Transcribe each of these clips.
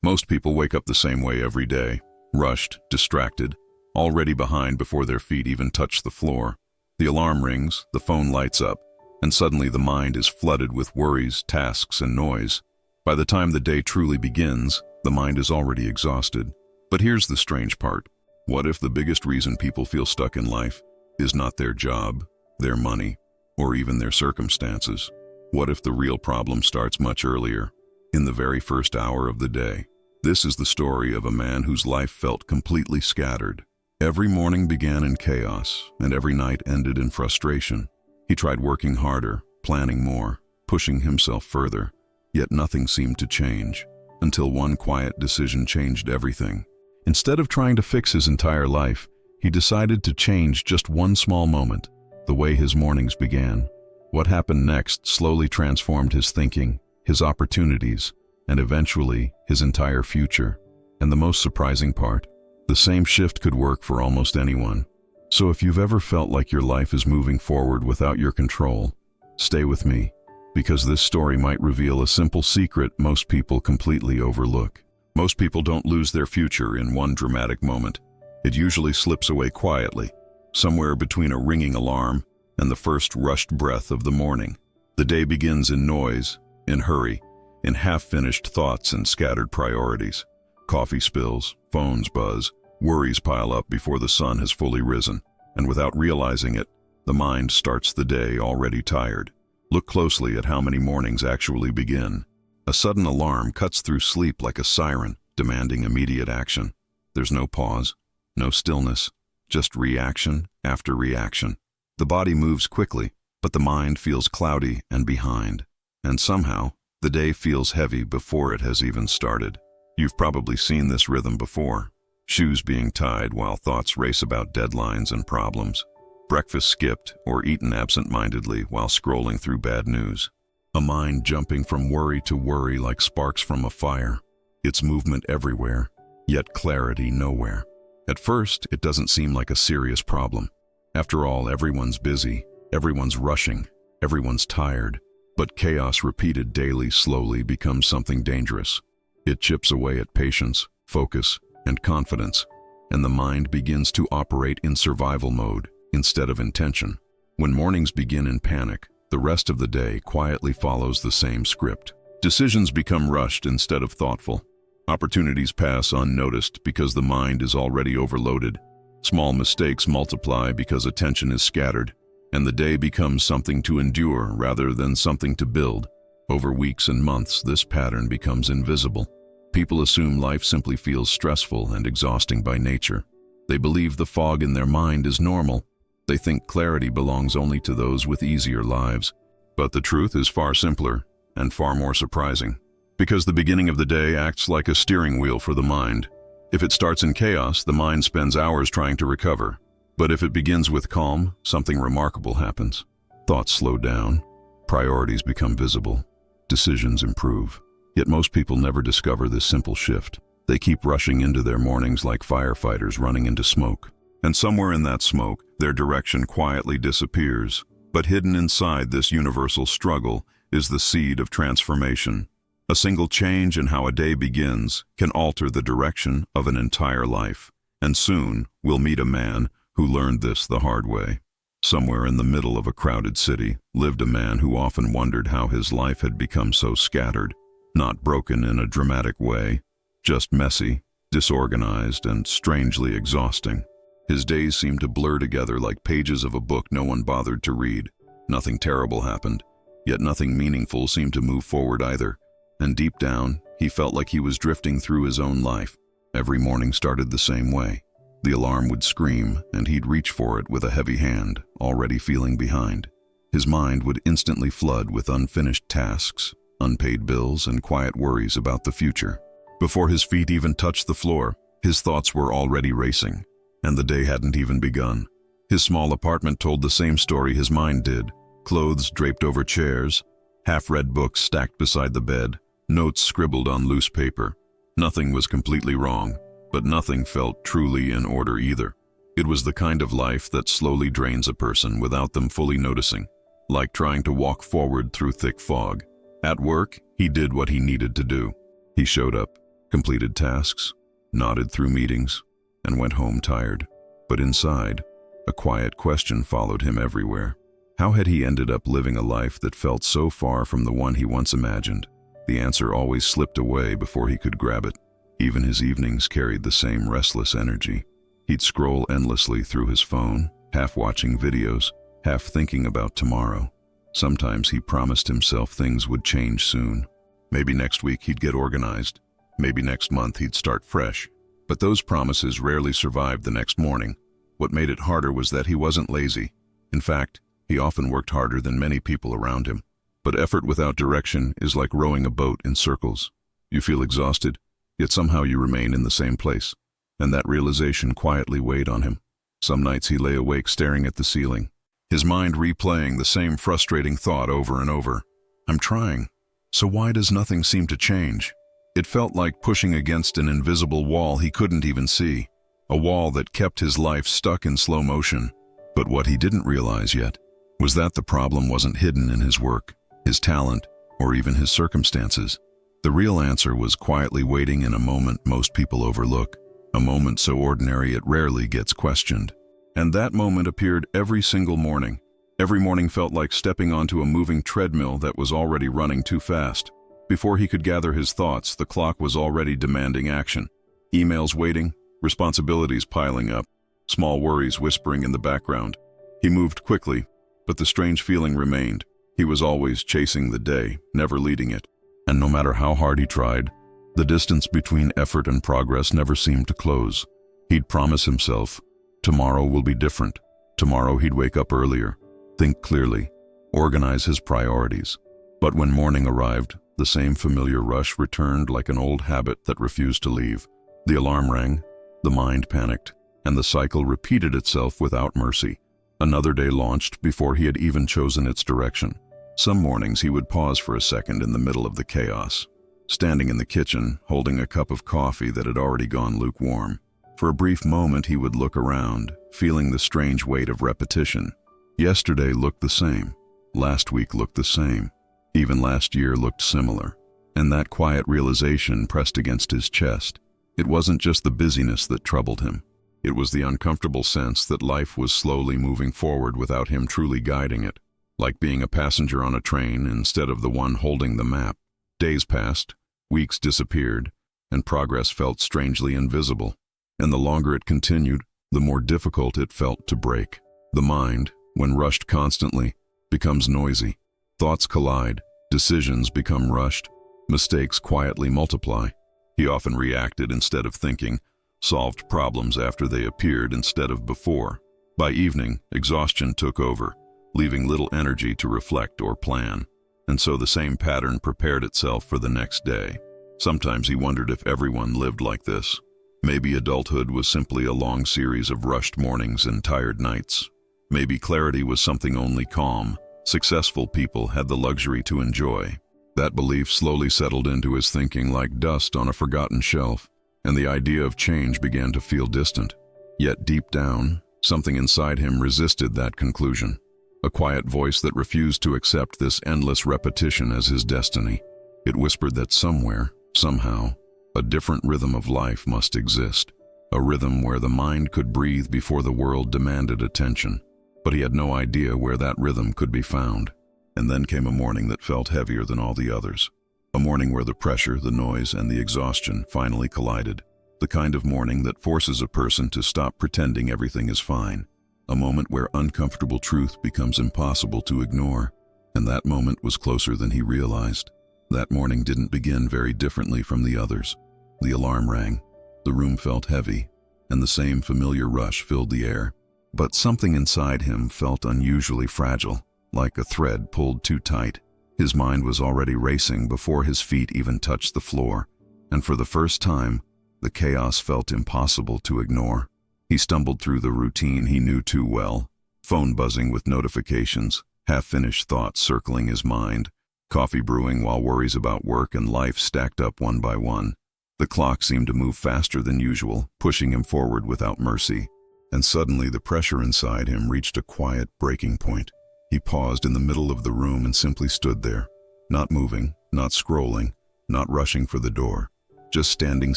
Most people wake up the same way every day, rushed, distracted, already behind before their feet even touch the floor. The alarm rings, the phone lights up, and suddenly the mind is flooded with worries, tasks, and noise. By the time the day truly begins, the mind is already exhausted. But here's the strange part. What if the biggest reason people feel stuck in life is not their job, their money, or even their circumstances? What if the real problem starts much earlier, in the very first hour of the day? This is the story of a man whose life felt completely scattered. Every morning began in chaos, and every night ended in frustration. He tried working harder, planning more, pushing himself further, yet nothing seemed to change, until one quiet decision changed everything. Instead of trying to fix his entire life, he decided to change just one small moment, the way his mornings began. What happened next slowly transformed his thinking, his opportunities, and eventually his entire future. And the most surprising part, the same shift could work for almost anyone. So if you've ever felt like your life is moving forward without your control, stay with me, because this story might reveal a simple secret most people completely overlook. Most people don't lose their future in one dramatic moment. It usually slips away quietly, somewhere between a ringing alarm and the first rushed breath of the morning. The day begins in noise, in hurry, in half-finished thoughts and scattered priorities. Coffee spills, phones buzz, worries pile up before the sun has fully risen, and without realizing it, the mind starts the day already tired. Look closely at how many mornings actually begin. A sudden alarm cuts through sleep like a siren, demanding immediate action. There's no pause, no stillness, just reaction after reaction. The body moves quickly, but the mind feels cloudy and behind. And somehow, the day feels heavy before it has even started. You've probably seen this rhythm before. Shoes being tied while thoughts race about deadlines and problems. Breakfast skipped or eaten absent-mindedly while scrolling through bad news. A mind jumping from worry to worry like sparks from a fire. Its movement everywhere, yet clarity nowhere. At first, it doesn't seem like a serious problem. After all, everyone's busy, everyone's rushing, everyone's tired. But chaos repeated daily slowly becomes something dangerous. It chips away at patience, focus, and confidence, and the mind begins to operate in survival mode instead of intention. When mornings begin in panic, the rest of the day quietly follows the same script. Decisions become rushed instead of thoughtful. Opportunities pass unnoticed because the mind is already overloaded. Small mistakes multiply because attention is scattered, and the day becomes something to endure rather than something to build. Over weeks and months, this pattern becomes invisible. People assume life simply feels stressful and exhausting by nature. They believe the fog in their mind is normal. They think clarity belongs only to those with easier lives. But the truth is far simpler and far more surprising. Because the beginning of the day acts like a steering wheel for the mind. If it starts in chaos, the mind spends hours trying to recover. But if it begins with calm, something remarkable happens. Thoughts slow down, priorities become visible, decisions improve. Yet most people never discover this simple shift. They keep rushing into their mornings like firefighters running into smoke. And somewhere in that smoke, their direction quietly disappears. But hidden inside this universal struggle is the seed of transformation. A single change in how a day begins can alter the direction of an entire life. And soon, we'll meet a man who learned this the hard way. Somewhere in the middle of a crowded city lived a man who often wondered how his life had become so scattered. Not broken in a dramatic way, just messy, disorganized, and strangely exhausting. His days seemed to blur together like pages of a book no one bothered to read. Nothing terrible happened, yet nothing meaningful seemed to move forward either. And deep down, he felt like he was drifting through his own life. Every morning started the same way. The alarm would scream, and he'd reach for it with a heavy hand, already feeling behind. His mind would instantly flood with unfinished tasks, unpaid bills, and quiet worries about the future. Before his feet even touched the floor, his thoughts were already racing, and the day hadn't even begun. His small apartment told the same story his mind did. Clothes draped over chairs, half-read books stacked beside the bed, notes scribbled on loose paper. Nothing was completely wrong, but nothing felt truly in order either. It was the kind of life that slowly drains a person without them fully noticing, like trying to walk forward through thick fog. At work, he did what he needed to do. He showed up, completed tasks, nodded through meetings, and went home tired. But inside, a quiet question followed him everywhere. How had he ended up living a life that felt so far from the one he once imagined? The answer always slipped away before he could grab it. Even his evenings carried the same restless energy. He'd scroll endlessly through his phone, half watching videos, half thinking about tomorrow. Sometimes he promised himself things would change soon. Maybe next week he'd get organized. Maybe next month he'd start fresh. But those promises rarely survived the next morning. What made it harder was that he wasn't lazy. In fact, he often worked harder than many people around him. But effort without direction is like rowing a boat in circles. You feel exhausted, yet somehow you remain in the same place. And that realization quietly weighed on him. Some nights he lay awake staring at the ceiling, his mind replaying the same frustrating thought over and over. I'm trying, so why does nothing seem to change? It felt like pushing against an invisible wall he couldn't even see, a wall that kept his life stuck in slow motion. But what he didn't realize yet was that the problem wasn't hidden in his work, his talent, or even his circumstances. The real answer was quietly waiting in a moment most people overlook, a moment so ordinary it rarely gets questioned. And that moment appeared every single morning. Every morning felt like stepping onto a moving treadmill that was already running too fast. Before he could gather his thoughts, the clock was already demanding action. Emails waiting, responsibilities piling up, small worries whispering in the background. He moved quickly, but the strange feeling remained. He was always chasing the day, never leading it. And no matter how hard he tried, the distance between effort and progress never seemed to close. He'd promise himself, tomorrow will be different. Tomorrow he'd wake up earlier, think clearly, organize his priorities. But when morning arrived, the same familiar rush returned like an old habit that refused to leave. The alarm rang, the mind panicked, and the cycle repeated itself without mercy. Another day launched before he had even chosen its direction. Some mornings he would pause for a second in the middle of the chaos, standing in the kitchen, holding a cup of coffee that had already gone lukewarm. For a brief moment he would look around, feeling the strange weight of repetition. Yesterday looked the same. Last week looked the same. Even last year looked similar. And that quiet realization pressed against his chest. It wasn't just the busyness that troubled him. It was the uncomfortable sense that life was slowly moving forward without him truly guiding it, like being a passenger on a train instead of the one holding the map. Days passed, weeks disappeared, and progress felt strangely invisible. And the longer it continued, the more difficult it felt to break. The mind, when rushed constantly, becomes noisy. Thoughts collide, decisions become rushed, mistakes quietly multiply. He often reacted instead of thinking, solved problems after they appeared instead of before. By evening, exhaustion took over, leaving little energy to reflect or plan. And so the same pattern prepared itself for the next day. Sometimes he wondered if everyone lived like this. Maybe adulthood was simply a long series of rushed mornings and tired nights. Maybe clarity was something only calm, successful people had the luxury to enjoy. That belief slowly settled into his thinking like dust on a forgotten shelf, and the idea of change began to feel distant. Yet deep down, something inside him resisted that conclusion. A quiet voice that refused to accept this endless repetition as his destiny. It whispered that somewhere, somehow, a different rhythm of life must exist. A rhythm where the mind could breathe before the world demanded attention. But he had no idea where that rhythm could be found. And then came a morning that felt heavier than all the others. A morning where the pressure, the noise, and the exhaustion finally collided. The kind of morning that forces a person to stop pretending everything is fine. A moment where uncomfortable truth becomes impossible to ignore. And that moment was closer than he realized. That morning didn't begin very differently from the others. The alarm rang. The room felt heavy, and the same familiar rush filled the air. But something inside him felt unusually fragile, like a thread pulled too tight. His mind was already racing before his feet even touched the floor, and for the first time, the chaos felt impossible to ignore. He stumbled through the routine he knew too well, phone buzzing with notifications, half-finished thoughts circling his mind, coffee brewing while worries about work and life stacked up one by one. The clock seemed to move faster than usual, pushing him forward without mercy. And suddenly the pressure inside him reached a quiet breaking point. He paused in the middle of the room and simply stood there, not moving, not scrolling, not rushing for the door, just standing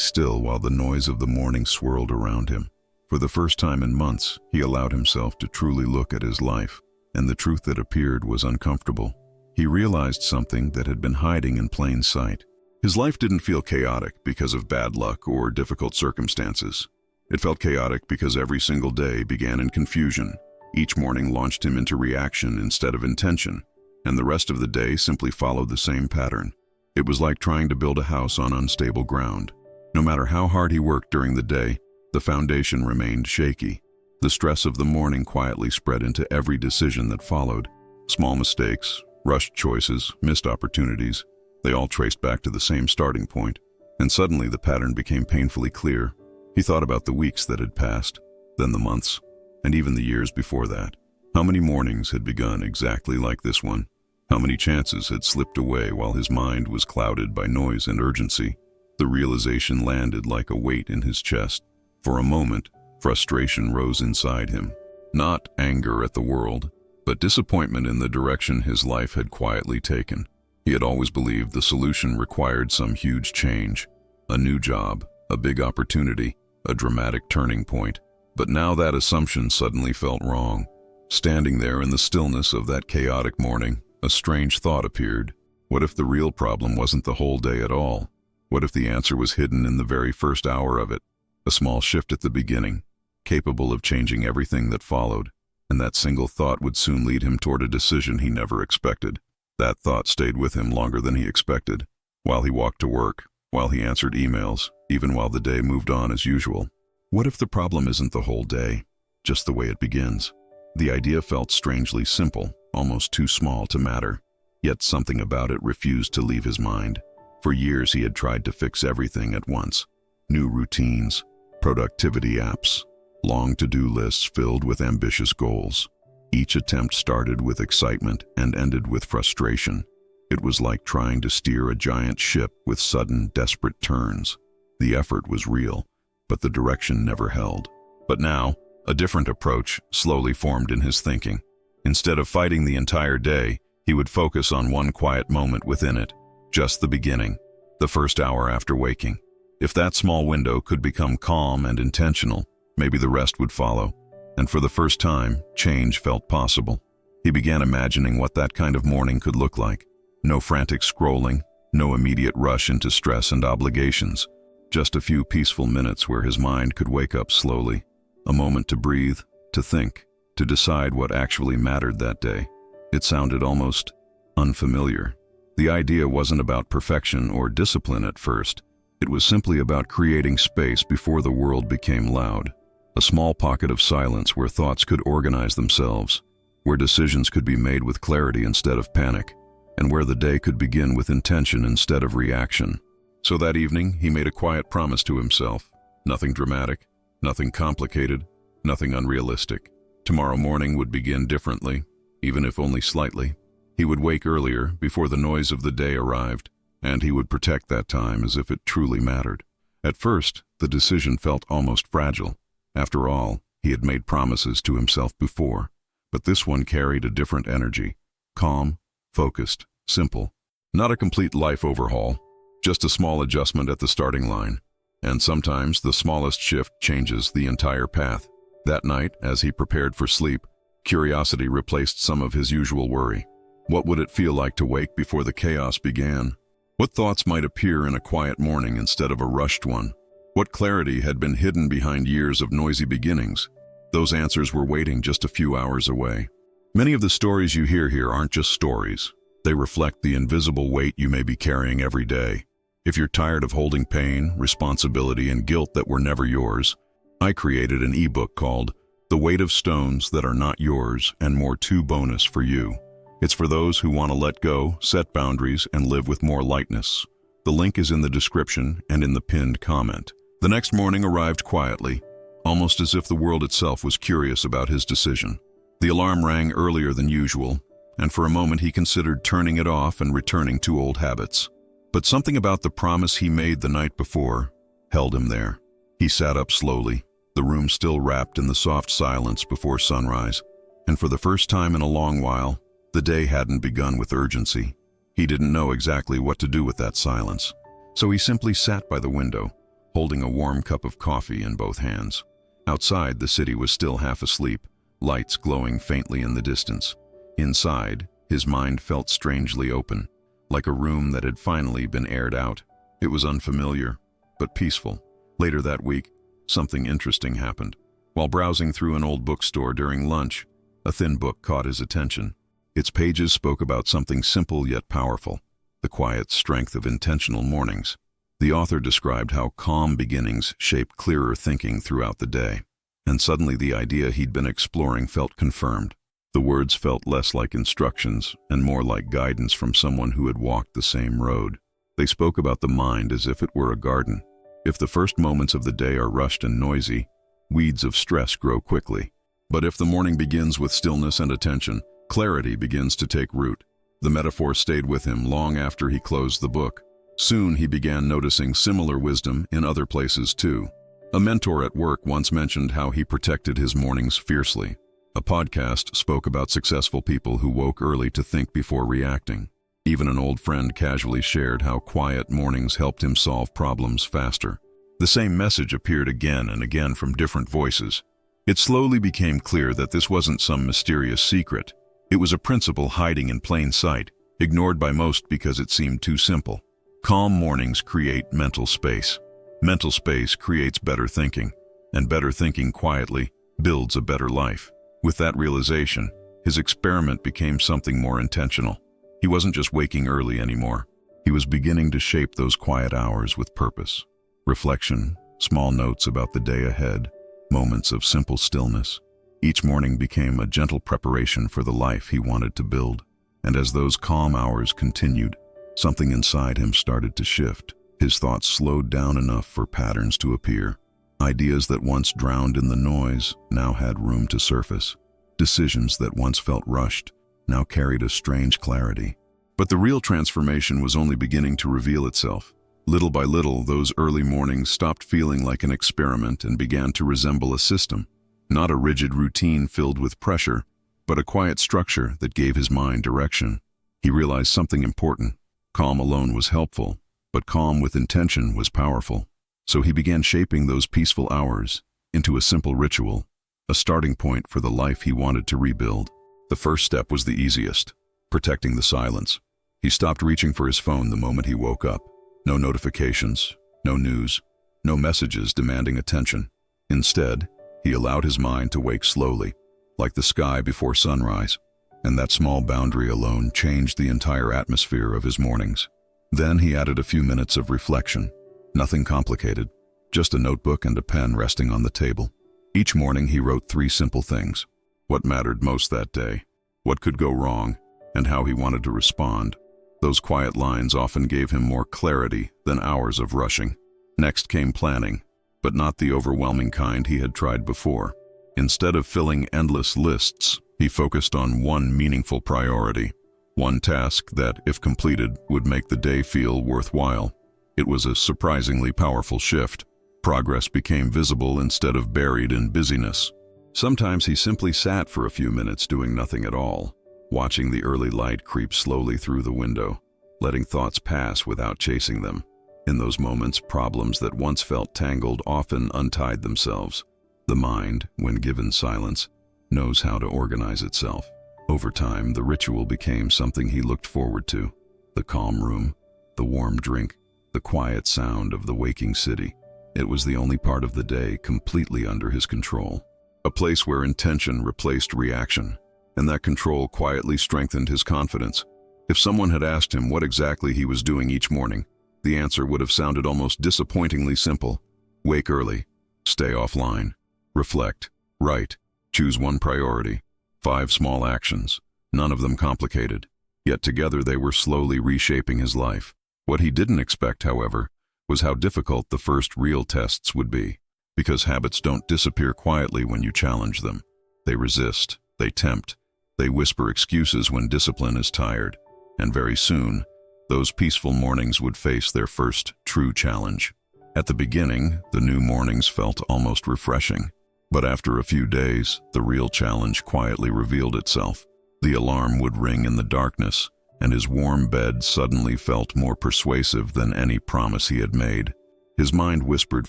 still while the noise of the morning swirled around him. For the first time in months, he allowed himself to truly look at his life, and the truth that appeared was uncomfortable. He realized something that had been hiding in plain sight. His life didn't feel chaotic because of bad luck or difficult circumstances. It felt chaotic because every single day began in confusion. Each morning launched him into reaction instead of intention, and the rest of the day simply followed the same pattern. It was like trying to build a house on unstable ground. No matter how hard he worked during the day, the foundation remained shaky. The stress of the morning quietly spread into every decision that followed. Small mistakes, rushed choices, missed opportunities, they all traced back to the same starting point. And suddenly the pattern became painfully clear. He thought about the weeks that had passed, then the months, and even the years before that. How many mornings had begun exactly like this one? How many chances had slipped away while his mind was clouded by noise and urgency? The realization landed like a weight in his chest. For a moment, frustration rose inside him. Not anger at the world, but disappointment in the direction his life had quietly taken. He had always believed the solution required some huge change, a new job, a big opportunity, a dramatic turning point. But now that assumption suddenly felt wrong. Standing there in the stillness of that chaotic morning, a strange thought appeared. What if the real problem wasn't the whole day at all? What if the answer was hidden in the very first hour of it? A small shift at the beginning, capable of changing everything that followed, and that single thought would soon lead him toward a decision he never expected. That thought stayed with him longer than he expected, while he walked to work, while he answered emails, even while the day moved on as usual. What if the problem isn't the whole day, just the way it begins? The idea felt strangely simple, almost too small to matter, yet something about it refused to leave his mind. For years he had tried to fix everything at once. New routines, productivity apps, long to-do lists filled with ambitious goals. Each attempt started with excitement and ended with frustration. It was like trying to steer a giant ship with sudden, desperate turns. The effort was real, but the direction never held. But now, a different approach slowly formed in his thinking. Instead of fighting the entire day, he would focus on one quiet moment within it, just the beginning, the first hour after waking. If that small window could become calm and intentional, maybe the rest would follow. And for the first time, change felt possible. He began imagining what that kind of morning could look like. No frantic scrolling, no immediate rush into stress and obligations. Just a few peaceful minutes where his mind could wake up slowly. A moment to breathe, to think, to decide what actually mattered that day. It sounded almost unfamiliar. The idea wasn't about perfection or discipline at first. It was simply about creating space before the world became loud. A small pocket of silence where thoughts could organize themselves, where decisions could be made with clarity instead of panic, and where the day could begin with intention instead of reaction. So that evening, he made a quiet promise to himself. Nothing dramatic, nothing complicated, nothing unrealistic. Tomorrow morning would begin differently, even if only slightly. He would wake earlier, before the noise of the day arrived, and he would protect that time as if it truly mattered. At first, the decision felt almost fragile. After all, he had made promises to himself before, but this one carried a different energy. Calm, focused, simple. Not a complete life overhaul, just a small adjustment at the starting line. And sometimes the smallest shift changes the entire path. That night, as he prepared for sleep, curiosity replaced some of his usual worry. What would it feel like to wake before the chaos began? What thoughts might appear in a quiet morning instead of a rushed one? What clarity had been hidden behind years of noisy beginnings? Those answers were waiting just a few hours away. Many of the stories you hear here aren't just stories. They reflect the invisible weight you may be carrying every day. If you're tired of holding pain, responsibility, and guilt that were never yours, I created an ebook called The Weight of Stones That Are Not Yours and More Too bonus for you. It's for those who want to let go, set boundaries, and live with more lightness. The link is in the description and in the pinned comment. The next morning arrived quietly, almost as if the world itself was curious about his decision. The alarm rang earlier than usual, and for a moment he considered turning it off and returning to old habits. But something about the promise he made the night before held him there. He sat up slowly, the room still wrapped in the soft silence before sunrise, and for the first time in a long while, the day hadn't begun with urgency. He didn't know exactly what to do with that silence. So he simply sat by the window, holding a warm cup of coffee in both hands. Outside, the city was still half asleep, lights glowing faintly in the distance. Inside, his mind felt strangely open, like a room that had finally been aired out. It was unfamiliar, but peaceful. Later that week, something interesting happened. While browsing through an old bookstore during lunch, a thin book caught his attention. Its pages spoke about something simple yet powerful: the quiet strength of intentional mornings. The author described how calm beginnings shape clearer thinking throughout the day. And suddenly the idea he'd been exploring felt confirmed. The words felt less like instructions and more like guidance from someone who had walked the same road. They spoke about the mind as if it were a garden. If the first moments of the day are rushed and noisy, weeds of stress grow quickly. But if the morning begins with stillness and attention, clarity begins to take root. The metaphor stayed with him long after he closed the book. Soon he began noticing similar wisdom in other places too. A mentor at work once mentioned how he protected his mornings fiercely. A podcast spoke about successful people who woke early to think before reacting. Even an old friend casually shared how quiet mornings helped him solve problems faster. The same message appeared again and again from different voices. It slowly became clear that this wasn't some mysterious secret. It was a principle hiding in plain sight, ignored by most because it seemed too simple. Calm mornings create mental space. Mental space creates better thinking, and better thinking quietly builds a better life. With that realization, his experiment became something more intentional. He wasn't just waking early anymore. He was beginning to shape those quiet hours with purpose. Reflection, small notes about the day ahead, moments of simple stillness. Each morning became a gentle preparation for the life he wanted to build. And as those calm hours continued, something inside him started to shift. His thoughts slowed down enough for patterns to appear. Ideas that once drowned in the noise now had room to surface. Decisions that once felt rushed now carried a strange clarity. But the real transformation was only beginning to reveal itself. Little by little, those early mornings stopped feeling like an experiment and began to resemble a system. Not a rigid routine filled with pressure, but a quiet structure that gave his mind direction. He realized something important. Calm alone was helpful, but calm with intention was powerful. So he began shaping those peaceful hours into a simple ritual, a starting point for the life he wanted to rebuild. The first step was the easiest: protecting the silence. He stopped reaching for his phone the moment he woke up. No notifications, no news, no messages demanding attention. Instead, he allowed his mind to wake slowly, like the sky before sunrise, and that small boundary alone changed the entire atmosphere of his mornings. Then he added a few minutes of reflection. Nothing complicated, just a notebook and a pen resting on the table. Each morning he wrote 3 simple things: what mattered most that day, what could go wrong, and how he wanted to respond. Those quiet lines often gave him more clarity than hours of rushing. Next came planning, but not the overwhelming kind he had tried before. Instead of filling endless lists, he focused on one meaningful priority, one task that, if completed, would make the day feel worthwhile. It was a surprisingly powerful shift. Progress became visible instead of buried in busyness. Sometimes he simply sat for a few minutes doing nothing at all, watching the early light creep slowly through the window, letting thoughts pass without chasing them. In those moments, problems that once felt tangled often untied themselves. The mind, when given silence, knows how to organize itself. Over time, the ritual became something he looked forward to: the calm room, the warm drink, the quiet sound of the waking city. It was the only part of the day completely under his control. A place where intention replaced reaction, and that control quietly strengthened his confidence. If someone had asked him what exactly he was doing each morning, the answer would have sounded almost disappointingly simple: wake early, stay offline, reflect, write, choose one priority, 5 small actions, none of them complicated. Yet together they were slowly reshaping his life. What he didn't expect, however, was how difficult the first real tests would be. Because habits don't disappear quietly when you challenge them. They resist, they tempt, they whisper excuses when discipline is tired. And very soon, those peaceful mornings would face their first true challenge. At the beginning, the new mornings felt almost refreshing. But after a few days, the real challenge quietly revealed itself. The alarm would ring in the darkness, and his warm bed suddenly felt more persuasive than any promise he had made. His mind whispered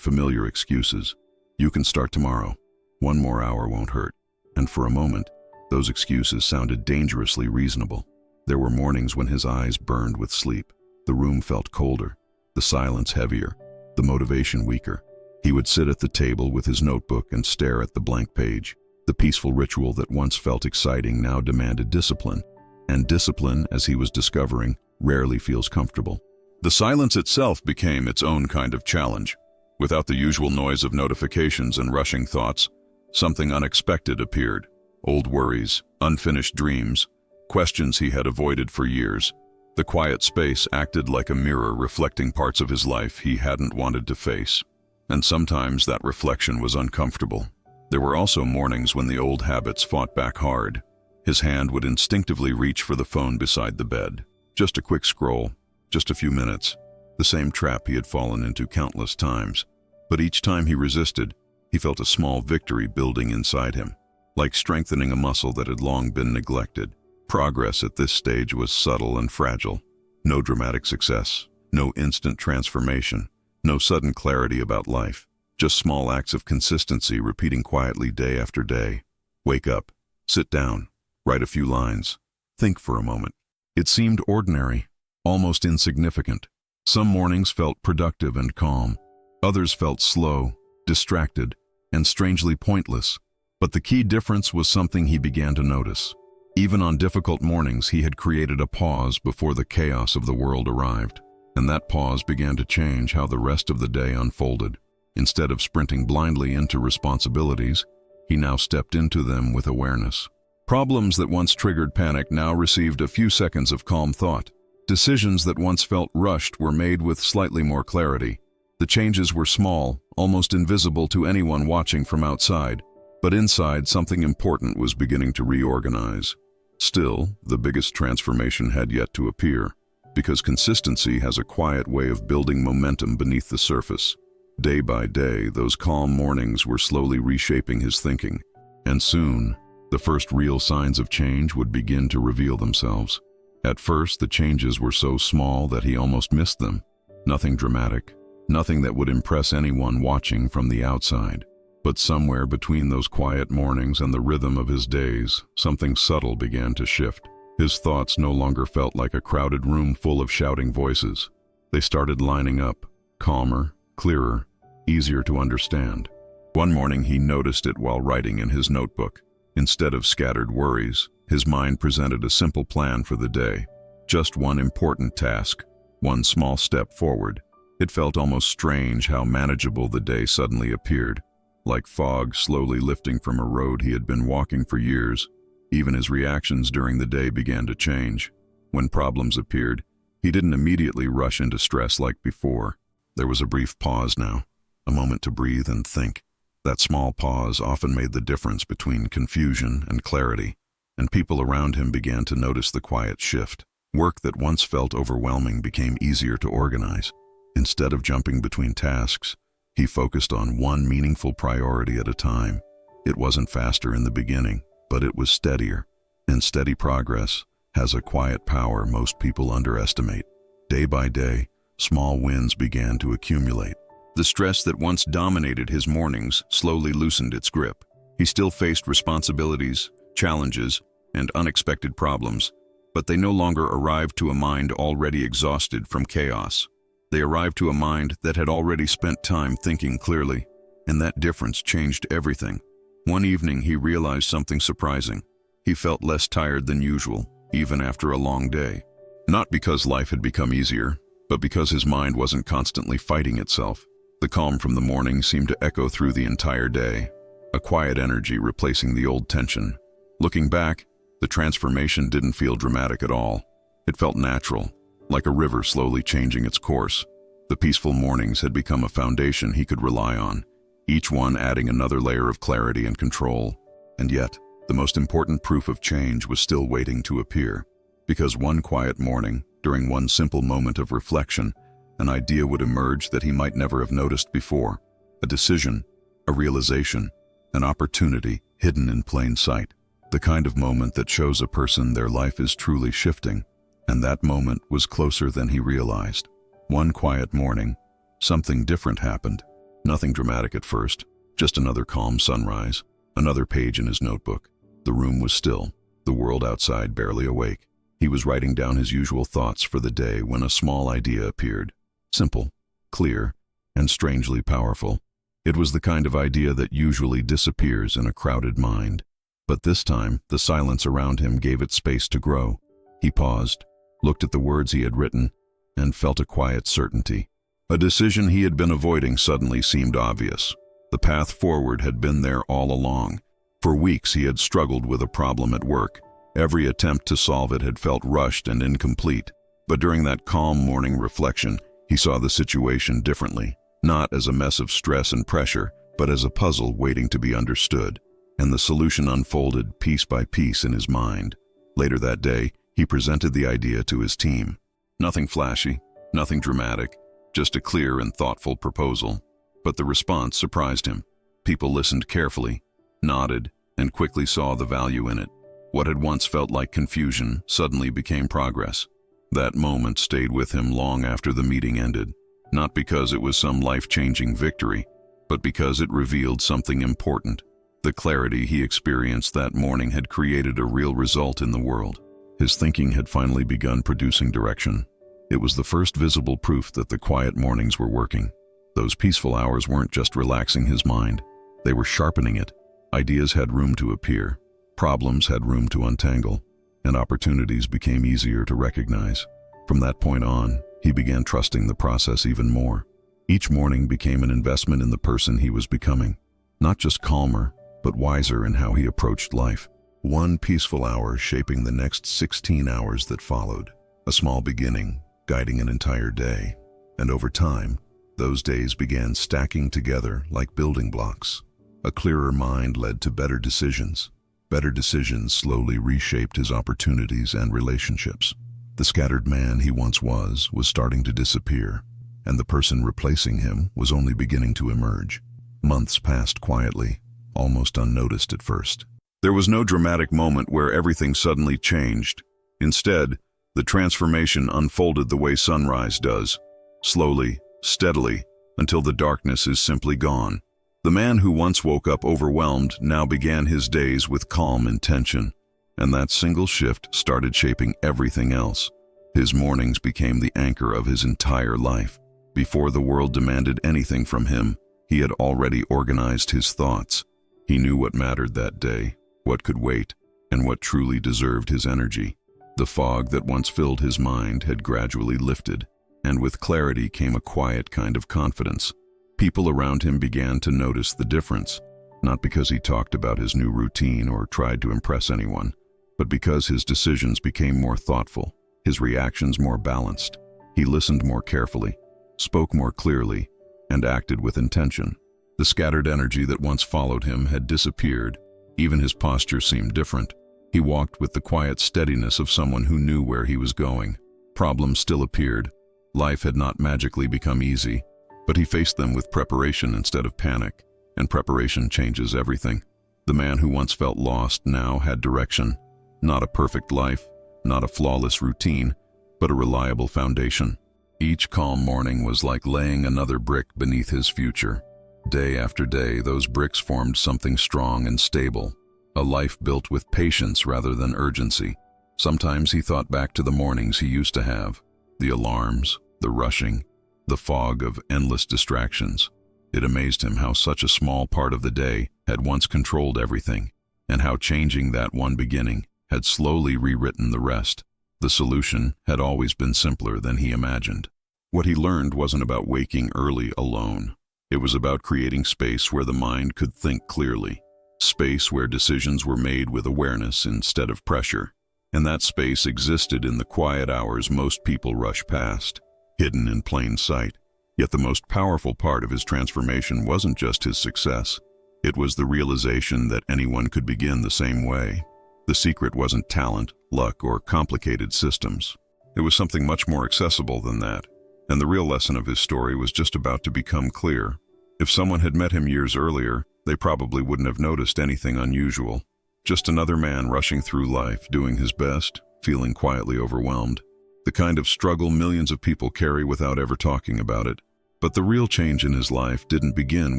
familiar excuses. You can start tomorrow. 1 more hour won't hurt. And for a moment, those excuses sounded dangerously reasonable. There were mornings when his eyes burned with sleep. The room felt colder, the silence heavier, the motivation weaker. He would sit at the table with his notebook and stare at the blank page. The peaceful ritual that once felt exciting now demanded discipline. And discipline, as he was discovering, rarely feels comfortable. The silence itself became its own kind of challenge. Without the usual noise of notifications and rushing thoughts, something unexpected appeared. Old worries, unfinished dreams, questions he had avoided for years. The quiet space acted like a mirror reflecting parts of his life he hadn't wanted to face. And sometimes that reflection was uncomfortable. There were also mornings when the old habits fought back hard. His hand would instinctively reach for the phone beside the bed. Just a quick scroll, just a few minutes. The same trap he had fallen into countless times. But each time he resisted, he felt a small victory building inside him, like strengthening a muscle that had long been neglected. Progress at this stage was subtle and fragile. No dramatic success, no instant transformation, no sudden clarity about life. Just small acts of consistency repeating quietly day after day. Wake up, sit down, write a few lines, think for a moment. It seemed ordinary, almost insignificant. Some mornings felt productive and calm. Others felt slow, distracted, and strangely pointless. But the key difference was something he began to notice. Even on difficult mornings, he had created a pause before the chaos of the world arrived. And that pause began to change how the rest of the day unfolded. Instead of sprinting blindly into responsibilities, he now stepped into them with awareness. Problems that once triggered panic now received a few seconds of calm thought. Decisions that once felt rushed were made with slightly more clarity. The changes were small, almost invisible to anyone watching from outside, but inside something important was beginning to reorganize. Still, the biggest transformation had yet to appear, because consistency has a quiet way of building momentum beneath the surface. Day by day, those calm mornings were slowly reshaping his thinking, and soon, the first real signs of change would begin to reveal themselves. At first, the changes were so small that he almost missed them. Nothing dramatic, nothing that would impress anyone watching from the outside. But somewhere between those quiet mornings and the rhythm of his days, something subtle began to shift. His thoughts no longer felt like a crowded room full of shouting voices. They started lining up, calmer, clearer, easier to understand. One morning he noticed it while writing in his notebook. Instead of scattered worries, his mind presented a simple plan for the day. Just one important task, one small step forward. It felt almost strange how manageable the day suddenly appeared, like fog slowly lifting from a road he had been walking for years. Even his reactions during the day began to change. When problems appeared, he didn't immediately rush into stress like before. There was a brief pause now, a moment to breathe and think. That small pause often made the difference between confusion and clarity, and people around him began to notice the quiet shift. Work that once felt overwhelming became easier to organize. Instead of jumping between tasks, he focused on one meaningful priority at a time. It wasn't faster in the beginning, but it was steadier. And steady progress has a quiet power most people underestimate. Day by day, small wins began to accumulate. The stress that once dominated his mornings slowly loosened its grip. He still faced responsibilities, challenges, and unexpected problems, but they no longer arrived to a mind already exhausted from chaos. They arrived to a mind that had already spent time thinking clearly, and that difference changed everything. One evening he realized something surprising. He felt less tired than usual, even after a long day. Not because life had become easier, but because his mind wasn't constantly fighting itself. The calm from the morning seemed to echo through the entire day, a quiet energy replacing the old tension. Looking back, the transformation didn't feel dramatic at all. It felt natural, like a river slowly changing its course. The peaceful mornings had become a foundation he could rely on, each one adding another layer of clarity and control. And yet, the most important proof of change was still waiting to appear. Because one quiet morning, during one simple moment of reflection, an idea would emerge that he might never have noticed before. A decision, a realization, an opportunity hidden in plain sight. The kind of moment that shows a person their life is truly shifting. And that moment was closer than he realized. One quiet morning, something different happened. Nothing dramatic at first, just another calm sunrise, another page in his notebook. The room was still, the world outside barely awake. He was writing down his usual thoughts for the day when a small idea appeared. Simple, clear, and strangely powerful. It was the kind of idea that usually disappears in a crowded mind. But this time, the silence around him gave it space to grow. He paused, looked at the words he had written, and felt a quiet certainty. A decision he had been avoiding suddenly seemed obvious. The path forward had been there all along. For weeks he had struggled with a problem at work. Every attempt to solve it had felt rushed and incomplete. But during that calm morning reflection, he saw the situation differently. Not as a mess of stress and pressure, but as a puzzle waiting to be understood. And the solution unfolded piece by piece in his mind. Later that day, he presented the idea to his team. Nothing flashy, nothing dramatic, just a clear and thoughtful proposal. But the response surprised him. People listened carefully, nodded, and quickly saw the value in it. What had once felt like confusion suddenly became progress. That moment stayed with him long after the meeting ended, not because it was some life-changing victory, but because it revealed something important. The clarity he experienced that morning had created a real result in the world. His thinking had finally begun producing direction. It was the first visible proof that the quiet mornings were working. Those peaceful hours weren't just relaxing his mind, they were sharpening it. Ideas had room to appear, problems had room to untangle, and opportunities became easier to recognize. From that point on, he began trusting the process even more. Each morning became an investment in the person he was becoming, not just calmer, but wiser in how he approached life. One peaceful hour shaping the next 16 hours that followed. A small beginning, guiding an entire day. And over time, those days began stacking together like building blocks. A clearer mind led to better decisions. Better decisions slowly reshaped his opportunities and relationships. The scattered man he once was starting to disappear, and the person replacing him was only beginning to emerge. Months passed quietly, almost unnoticed at first. There was no dramatic moment where everything suddenly changed. Instead, the transformation unfolded the way sunrise does, slowly, steadily, until the darkness is simply gone. The man who once woke up overwhelmed now began his days with calm intention, and that single shift started shaping everything else. His mornings became the anchor of his entire life. Before the world demanded anything from him, he had already organized his thoughts. He knew what mattered that day, what could wait, and what truly deserved his energy. The fog that once filled his mind had gradually lifted, and with clarity came a quiet kind of confidence. People around him began to notice the difference, not because he talked about his new routine or tried to impress anyone, but because his decisions became more thoughtful, his reactions more balanced. He listened more carefully, spoke more clearly, and acted with intention. The scattered energy that once followed him had disappeared. Even his posture seemed different. He walked with the quiet steadiness of someone who knew where he was going. Problems still appeared. Life had not magically become easy, but he faced them with preparation instead of panic, and preparation changes everything. The man who once felt lost now had direction. Not a perfect life, not a flawless routine, but a reliable foundation. Each calm morning was like laying another brick beneath his future. Day after day, those bricks formed something strong and stable, a life built with patience rather than urgency. Sometimes he thought back to the mornings he used to have, the alarms, the rushing, the fog of endless distractions. It amazed him how such a small part of the day had once controlled everything, and how changing that one beginning had slowly rewritten the rest. The solution had always been simpler than he imagined. What he learned wasn't about waking early alone. It was about creating space where the mind could think clearly, space where decisions were made with awareness instead of pressure. And that space existed in the quiet hours most people rush past, hidden in plain sight. Yet the most powerful part of his transformation wasn't just his success. It was the realization that anyone could begin the same way. The secret wasn't talent, luck, or complicated systems. It was something much more accessible than that. And the real lesson of his story was just about to become clear. If someone had met him years earlier, they probably wouldn't have noticed anything unusual. Just another man rushing through life, doing his best, feeling quietly overwhelmed. the kind of struggle millions of people carry without ever talking about it. But the real change in his life didn't begin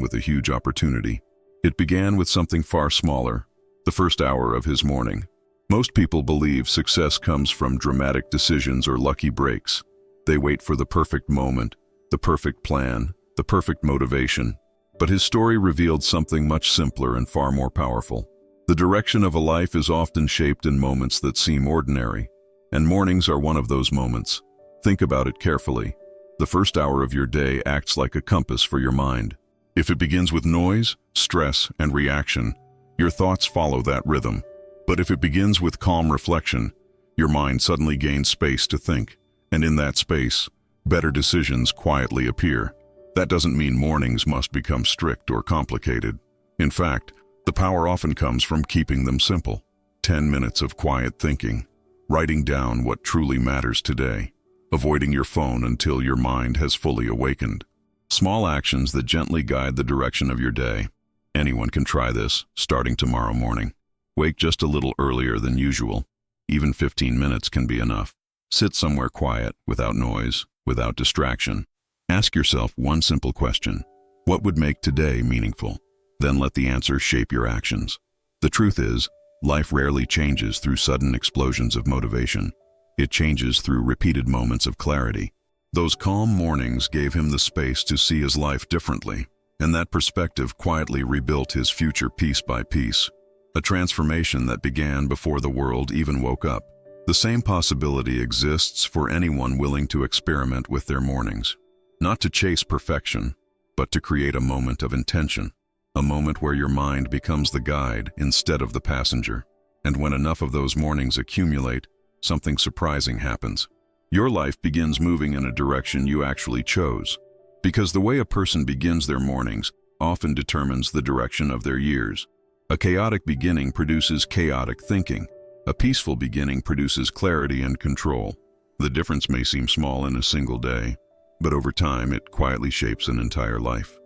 with a huge opportunity. It began with something far smaller, the first hour of his morning. Most people believe success comes from dramatic decisions or lucky breaks. They wait for the perfect moment, the perfect plan, the perfect motivation. But his story revealed something much simpler and far more powerful. The direction of a life is often shaped in moments that seem ordinary, and mornings are one of those moments. Think about it carefully. The first hour of your day acts like a compass for your mind. If it begins with noise, stress, and reaction, your thoughts follow that rhythm. But if it begins with calm reflection, your mind suddenly gains space to think, and in that space, better decisions quietly appear. That doesn't mean mornings must become strict or complicated. In fact, the power often comes from keeping them simple. 10 minutes of quiet thinking, writing down what truly matters today, avoiding your phone until your mind has fully awakened. Small actions that gently guide the direction of your day. Anyone can try this, starting tomorrow morning. Wake just a little earlier than usual. Even 15 minutes can be enough. Sit somewhere quiet, without noise, without distraction. Ask yourself one simple question. What would make today meaningful? Then let the answer shape your actions. The truth is, life rarely changes through sudden explosions of motivation. It changes through repeated moments of clarity. Those calm mornings gave him the space to see his life differently, and that perspective quietly rebuilt his future piece by piece. A transformation that began before the world even woke up. The same possibility exists for anyone willing to experiment with their mornings. Not to chase perfection, but to create a moment of intention. A moment where your mind becomes the guide instead of the passenger. And when enough of those mornings accumulate, something surprising happens. Your life begins moving in a direction you actually chose. Because the way a person begins their mornings often determines the direction of their years. A chaotic beginning produces chaotic thinking. A peaceful beginning produces clarity and control. The difference may seem small in a single day, but over time it quietly shapes an entire life.